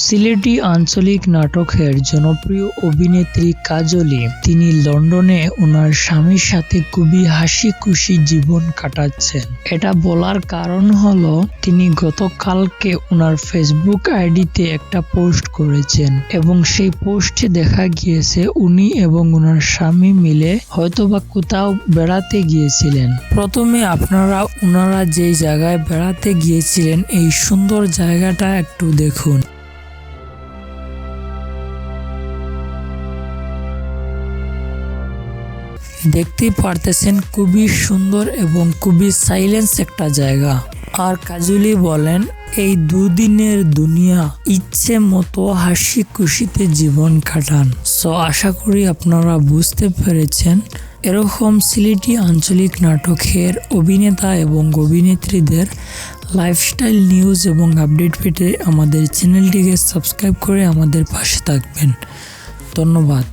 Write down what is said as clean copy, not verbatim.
সিলেটি আঞ্চলিক নাটকের জনপ্রিয় অভিনেত্রী কাজলি তিনি লন্ডনে ওনার স্বামীর সাথে খুবই হাসি খুশি জীবন কাটাচ্ছেন। এটা বলার কারণ হলো তিনি গতকালকে ওনার ফেসবুক আইডিতে একটা পোস্ট করেছেন এবং সেই পোস্টে দেখা গিয়েছে উনি এবং ওনার স্বামী মিলে হয়তোবা কোথাও বেড়াতে গিয়েছিলেন। প্রথমে আপনারা ওনারা যে জায়গায় বেড়াতে গিয়েছিলেন এই সুন্দর জায়গাটা একটু দেখুন। দেখতেই পারতেছেন খুবই সুন্দর এবং খুবই সাইলেন্স একটা জায়গা। আর কাজলি বলেন এই দুদিনের দুনিয়া ইচ্ছে মতো হাসি খুশিতে জীবন কাটান। সো আশা করি আপনারা বুঝতে পেরেছেন। এরকম সিলেটি আঞ্চলিক নাটকের অভিনেতা এবং অভিনেত্রীদের লাইফস্টাইল নিউজ এবং আপডেট পেতে আমাদের চ্যানেলটিকে সাবস্ক্রাইব করে আমাদের পাশে থাকবেন। ধন্যবাদ।